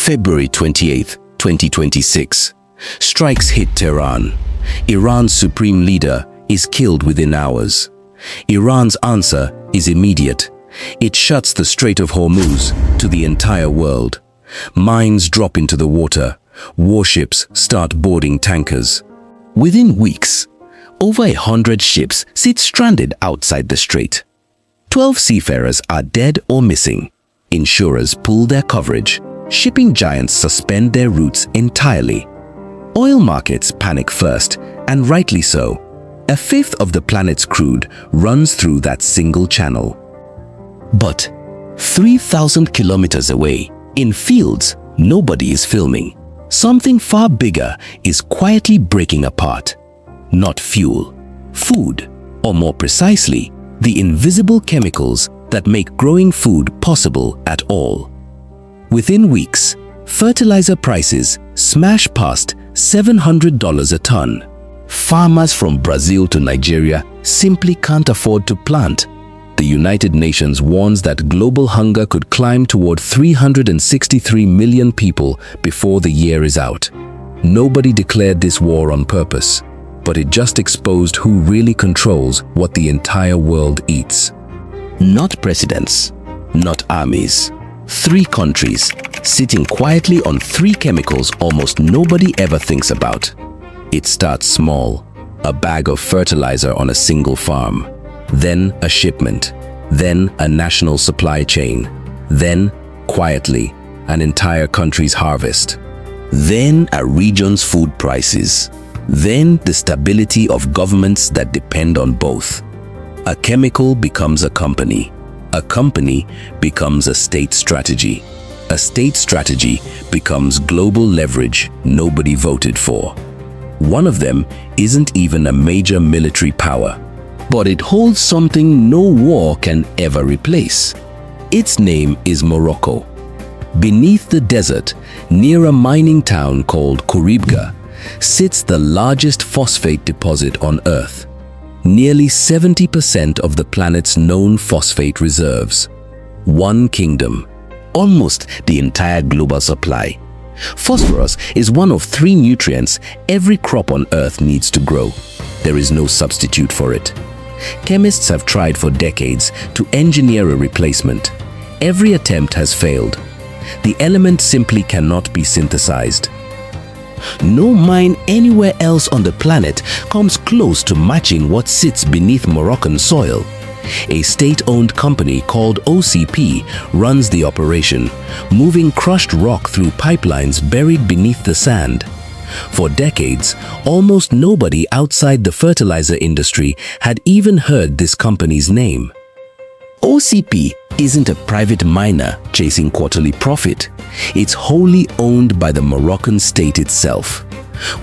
February 28, 2026. Strikes hit Tehran. Iran's supreme leader is killed within hours. Iran's answer is immediate. It shuts the Strait of Hormuz to the entire world. Mines drop into the water. Warships start boarding tankers. Within weeks, over 100 ships sit stranded outside the strait. 12 seafarers are dead or missing. Insurers pull their coverage. Shipping giants suspend their routes entirely. Oil markets panic first, and rightly so. A fifth of the planet's crude runs through that single channel. But 3,000 kilometers away, in fields nobody is filming, something far bigger is quietly breaking apart. Not fuel, food, or more precisely, the invisible chemicals that make growing food possible at all. Within weeks, fertilizer prices smash past $700 a ton. Farmers from Brazil to Nigeria simply can't afford to plant. The United Nations warns that global hunger could climb toward 363 million people before the year is out. Nobody declared this war on purpose, but it just exposed who really controls what the entire world eats. Not presidents, not armies. 3 countries sitting quietly on 3 chemicals almost nobody ever thinks about. It starts small, a bag of fertilizer on a single farm, then a shipment, then a national supply chain, then, quietly, an entire country's harvest, then a region's food prices, then the stability of governments that depend on both. A chemical becomes a company becomes a state strategy becomes global leverage nobody voted for. One of them isn't even a major military power, but it holds something no war can ever replace. Its name is Morocco. Beneath the desert, near a mining town called Khouribga, sits the largest phosphate deposit on Earth. Nearly 70% of the planet's known phosphate reserves. One kingdom, almost the entire global supply. Phosphorus is one of 3 nutrients every crop on Earth needs to grow. There is no substitute for it. Chemists have tried for decades to engineer a replacement. Every attempt has failed. The element simply cannot be synthesized. No mine anywhere else on the planet comes close to matching what sits beneath Moroccan soil. A state-owned company called OCP runs the operation, moving crushed rock through pipelines buried beneath the sand. For decades, almost nobody outside the fertilizer industry had even heard this company's name. OCP isn't a private miner chasing quarterly profit. It's wholly owned by the Moroccan state itself,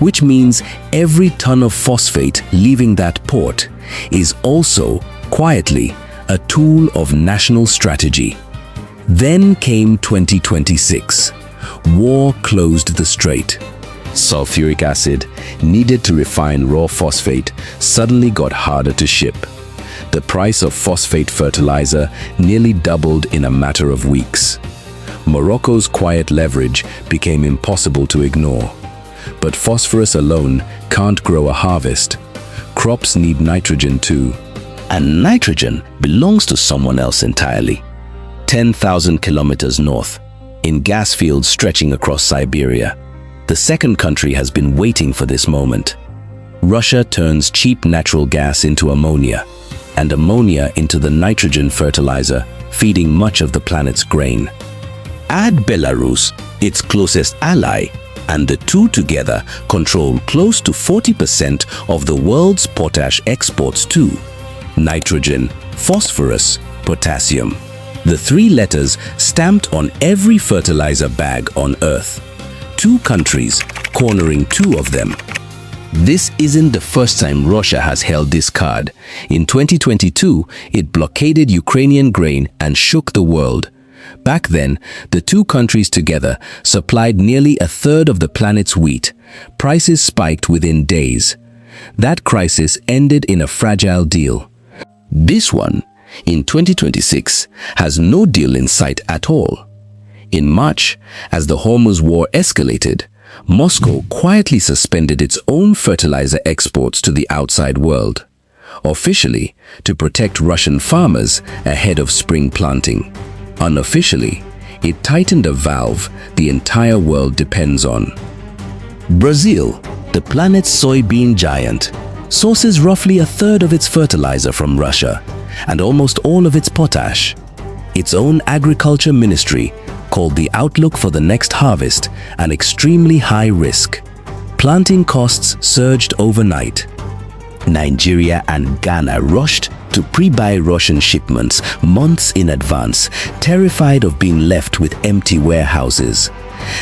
which means every ton of phosphate leaving that port is also, quietly, a tool of national strategy. Then came 2026. War closed the strait. Sulfuric acid, needed to refine raw phosphate, suddenly got harder to ship. The price of phosphate fertilizer nearly doubled in a matter of weeks. Morocco's quiet leverage became impossible to ignore. But phosphorus alone can't grow a harvest. Crops need nitrogen too. And nitrogen belongs to someone else entirely. 10,000 kilometers north, in gas fields stretching across Siberia. The second country has been waiting for this moment. Russia turns cheap natural gas into ammonia, and ammonia into the nitrogen fertilizer feeding much of the planet's grain. Add Belarus, its closest ally, and the two together control close to 40% of the world's potash exports too. Nitrogen, phosphorus, potassium. The 3 letters stamped on every fertilizer bag on Earth. 2 countries cornering 2 of them. This isn't the first time Russia has held this card. In 2022, it blockaded Ukrainian grain and shook the world. Back then, the 2 countries together supplied nearly a third of the planet's wheat. Prices spiked within days. That crisis ended in a fragile deal. This one, in 2026, has no deal in sight at all. In March, as the Hormuz War escalated, Moscow quietly suspended its own fertilizer exports to the outside world, officially to protect Russian farmers ahead of spring planting. Unofficially, it tightened a valve the entire world depends on. Brazil, the planet's soybean giant, sources roughly a third of its fertilizer from Russia and almost all of its potash. Its own agriculture ministry called the outlook for the next harvest an extremely high risk. Planting costs surged overnight. Nigeria and Ghana rushed to pre-buy Russian shipments months in advance, terrified of being left with empty warehouses.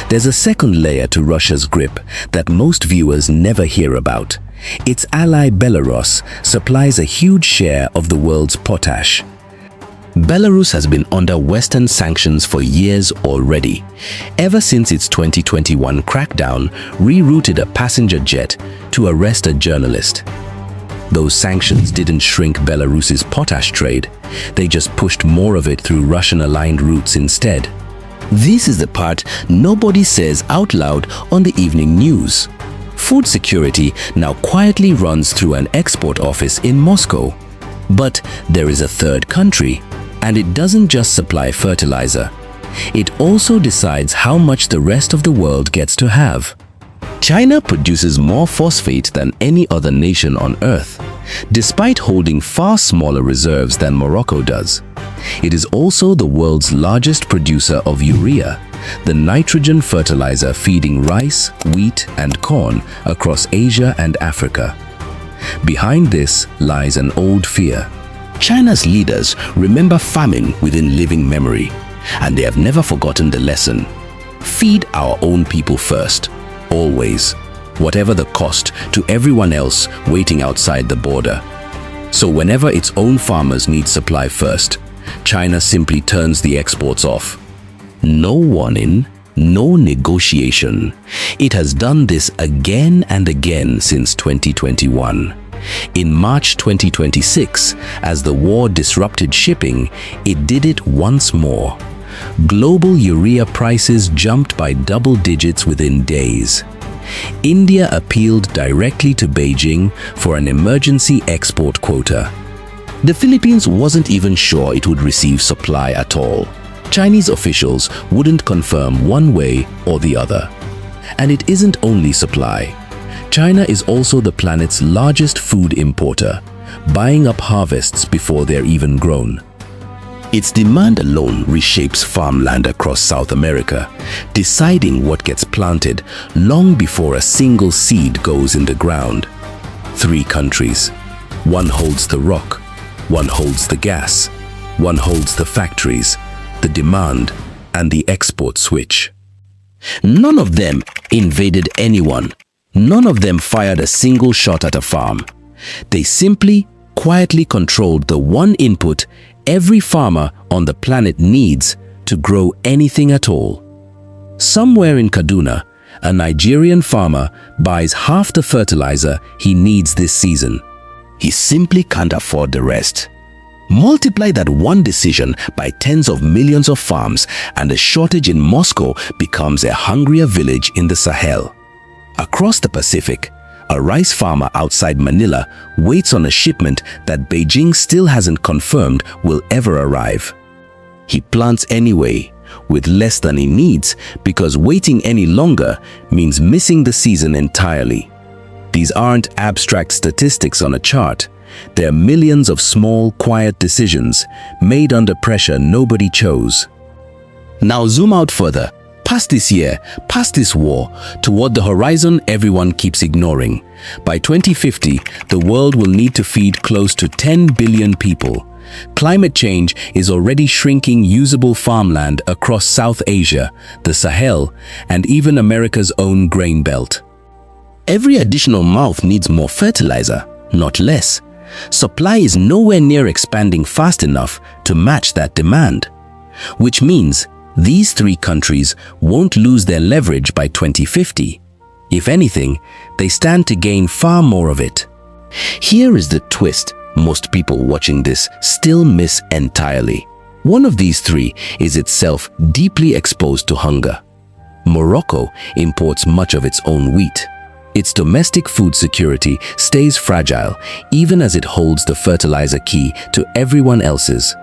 There's a second layer to Russia's grip that most viewers never hear about. Its ally Belarus supplies a huge share of the world's potash. Belarus has been under Western sanctions for years already, ever since its 2021 crackdown rerouted a passenger jet to arrest a journalist. Those sanctions didn't shrink Belarus's potash trade, they just pushed more of it through Russian-aligned routes instead. This is the part nobody says out loud on the evening news. Food security now quietly runs through an export office in Moscow. But there is a third country, and it doesn't just supply fertilizer. It also decides how much the rest of the world gets to have. China produces more phosphate than any other nation on Earth, despite holding far smaller reserves than Morocco does. It is also the world's largest producer of urea, the nitrogen fertilizer feeding rice, wheat, and corn across Asia and Africa. Behind this lies an old fear. China's leaders remember famine within living memory, and they have never forgotten the lesson. Feed our own people first, always, whatever the cost to everyone else waiting outside the border. So whenever its own farmers need supply first, China simply turns the exports off. No warning, no negotiation. It has done this again and again since 2021. In March 2026, as the war disrupted shipping, it did it once more. Global urea prices jumped by double digits within days. India appealed directly to Beijing for an emergency export quota. The Philippines wasn't even sure it would receive supply at all. Chinese officials wouldn't confirm one way or the other. And it isn't only supply. China is also the planet's largest food importer, buying up harvests before they're even grown. Its demand alone reshapes farmland across South America, deciding what gets planted long before a single seed goes in the ground. 3 countries. One holds the rock, one holds the gas, one holds the factories, the demand, and the export switch. None of them invaded anyone. None of them fired a single shot at a farm. They simply, quietly controlled the one input every farmer on the planet needs to grow anything at all. Somewhere in Kaduna, a Nigerian farmer buys half the fertilizer he needs this season. He simply can't afford the rest. Multiply that one decision by tens of millions of farms, and the shortage in Moscow becomes a hungrier village in the Sahel. Across the Pacific, a rice farmer outside Manila waits on a shipment that Beijing still hasn't confirmed will ever arrive. He plants anyway, with less than he needs, because waiting any longer means missing the season entirely. These aren't abstract statistics on a chart. They're millions of small, quiet decisions made under pressure nobody chose. Now zoom out further, past this year, past this war, toward the horizon everyone keeps ignoring. By 2050, the world will need to feed close to 10 billion people. Climate change is already shrinking usable farmland across South Asia, the Sahel, and even America's own grain belt. Every additional mouth needs more fertilizer, not less. Supply is nowhere near expanding fast enough to match that demand, which means these 3 countries won't lose their leverage by 2050. If anything, they stand to gain far more of it. Here is the twist most people watching this still miss entirely. One of these three is itself deeply exposed to hunger. Morocco imports much of its own wheat. Its domestic food security stays fragile even as it holds the fertilizer key to everyone else's.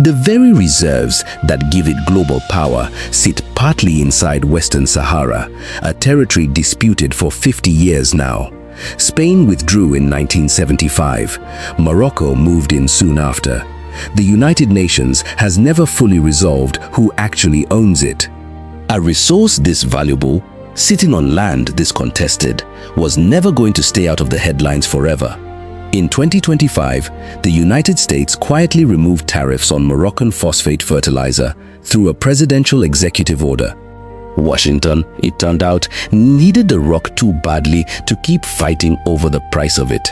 The very reserves that give it global power sit partly inside Western Sahara, a territory disputed for 50 years now. Spain withdrew in 1975. Morocco moved in soon after. The United Nations has never fully resolved who actually owns it. A resource this valuable, sitting on land this contested, was never going to stay out of the headlines forever. In 2025, the United States quietly removed tariffs on Moroccan phosphate fertilizer through a presidential executive order. Washington, it turned out, needed the rock too badly to keep fighting over the price of it.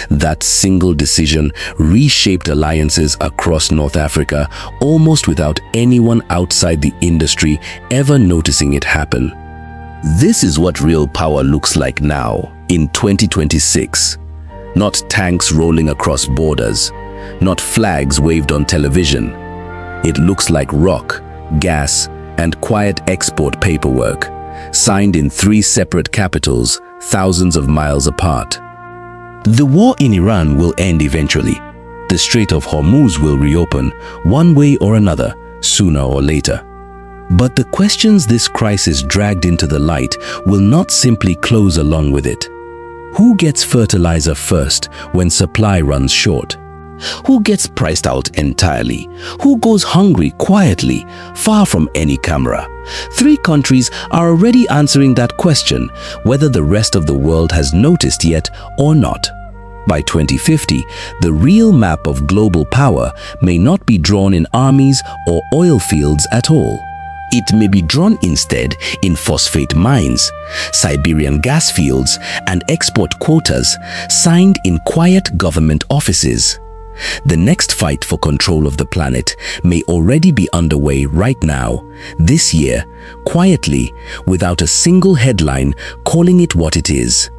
That single decision reshaped alliances across North Africa almost without anyone outside the industry ever noticing it happen. This is what real power looks like now, in 2026. Not tanks rolling across borders, not flags waved on television. It looks like rock, gas, and quiet export paperwork, signed in 3 separate capitals, thousands of miles apart. The war in Iran will end eventually. The Strait of Hormuz will reopen, one way or another, sooner or later. But the questions this crisis dragged into the light will not simply close along with it. Who gets fertilizer first when supply runs short? Who gets priced out entirely? Who goes hungry quietly, far from any camera? 3 countries are already answering that question, whether the rest of the world has noticed yet or not. By 2050, the real map of global power may not be drawn in armies or oil fields at all. It may be drawn instead in phosphate mines, Siberian gas fields, and export quotas signed in quiet government offices. The next fight for control of the planet may already be underway right now, this year, quietly, without a single headline calling it what it is.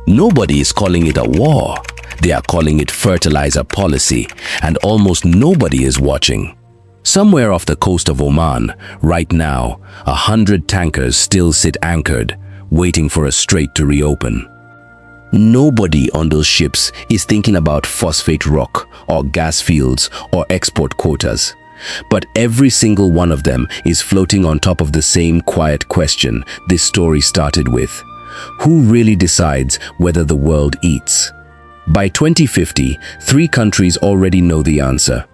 Nobody is calling it a war. They are calling it fertilizer policy, and almost nobody is watching. Somewhere off the coast of Oman, right now, 100 tankers still sit anchored, waiting for a strait to reopen. Nobody on those ships is thinking about phosphate rock or gas fields or export quotas. But every single one of them is floating on top of the same quiet question this story started with. Who really decides whether the world eats? By 2050, 3 countries already know the answer.